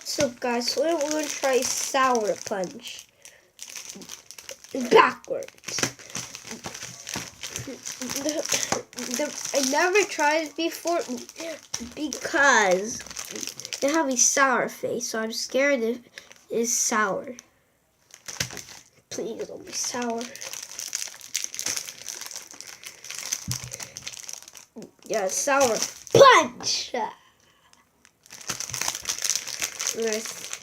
So guys, so we're going to try sour punch. Backwards. I never tried it before because it have a sour face, so I'm scared it is sour. Please don't be sour. Yeah, sour punch! Nice.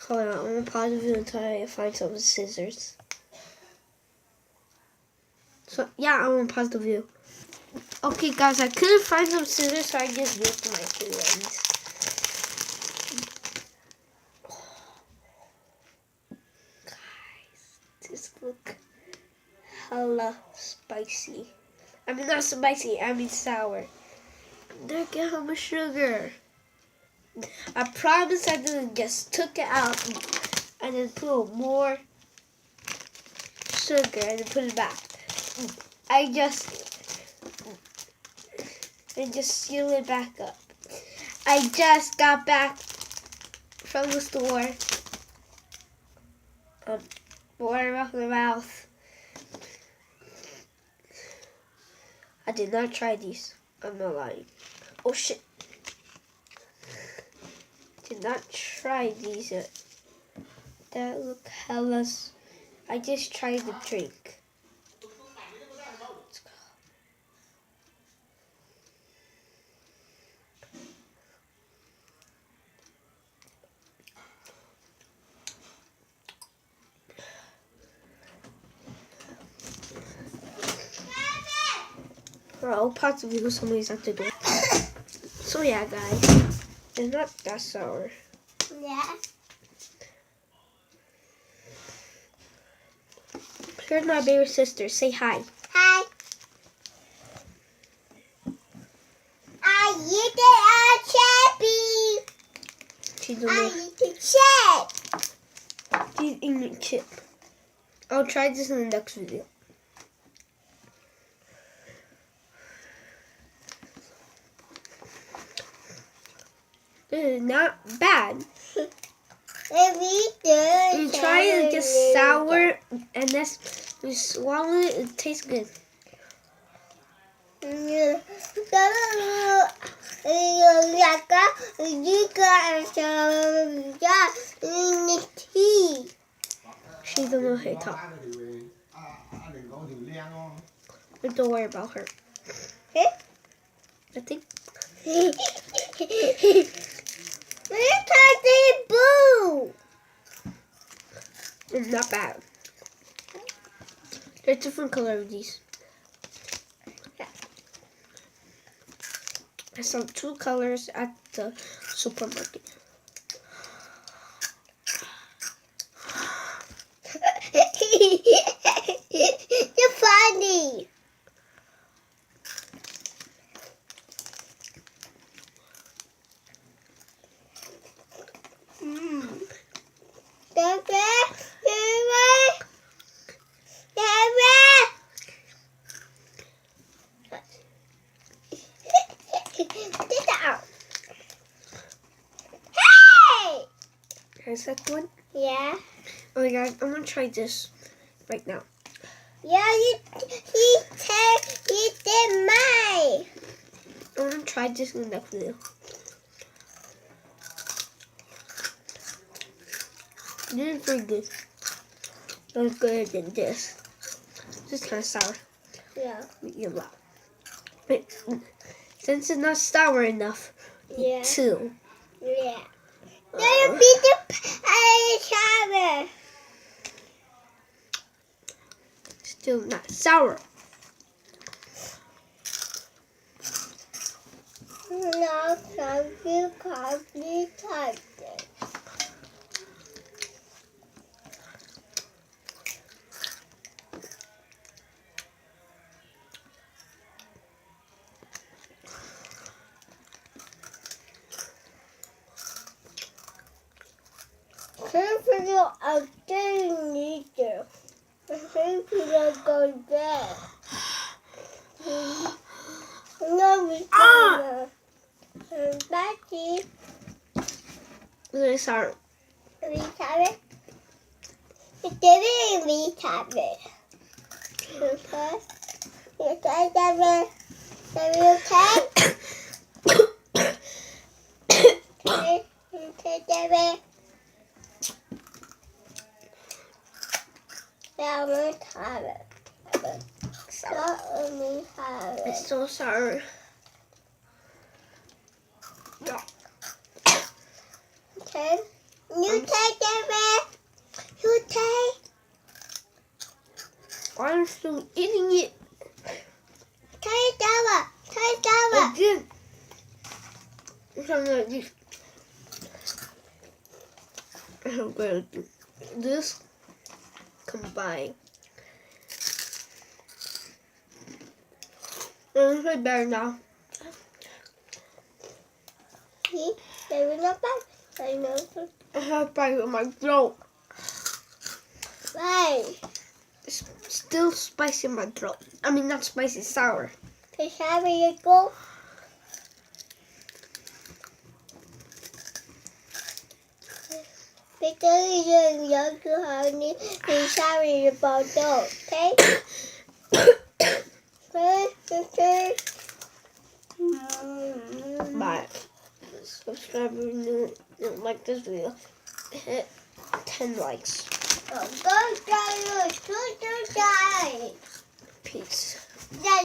Hold on, I'm gonna pause the video until I find some scissors. So, yeah, I'm gonna pause the video. Okay, guys, I couldn't find some scissors, so I just used my two ones. Guys, this look hella spicy. I mean, not spicy, I mean sour. Look at how much sugar. I promise I didn't just took it out and then put more sugar and then put it back. I just seal it back up. I just got back from the store. Water off my mouth. I did not try these. I'm not lying. Oh shit. Did not try these yet. That look hella. I just tried the drink. Let's go. I'll possibly go somebody's at the door. So yeah, guys, it's not that sour. Yeah. Here's my baby sister. Say hi. Hi. I eat it a chappy. She's a I little, eat the chip. she's eating a chip. I'll try this in the next video. This is not bad. You try it just sour and then you swallow it, it tastes good. She's a little hit top. But don't worry about her. I think. Boo! It's not bad. There's different color of these. I saw 2 colors at the supermarket. You're funny. Is that one? Yeah. Oh my god, I'm gonna try this right now. Yeah, he did mine. I'm gonna try this in the next video. This is pretty good. It's good than this. This is kind of sour. Yeah. Medium loud. But since it's not sour enough, Yeah. 2. Yeah. Now beat the shower. Still not sour. Now something coffee touch it. Some people are getting neither. Some people go to bed. No, we can't. Betty. Really sour. Retard. It's very retarded. Okay. Okay, David. David, okay? Okay, okay, David. Yeah, I'm retarded. Sour. Retarded. It's so sour. Okay. You take, David. You take. I'm still eating it. Take, David. Take, I David. did. Something like this. I'm gonna do this. Combine. It's way better now. See? David, not bad. I know. I have bite in my throat. Right. It's still spicy in my throat. I mean, not spicy, sour. Okay, shall we go? Because you're younger, honey, we sorry about those, okay? Okay. Bye. Subscribe if you like this video. Hit 10 likes. Go, guys. Go, guys. Peace.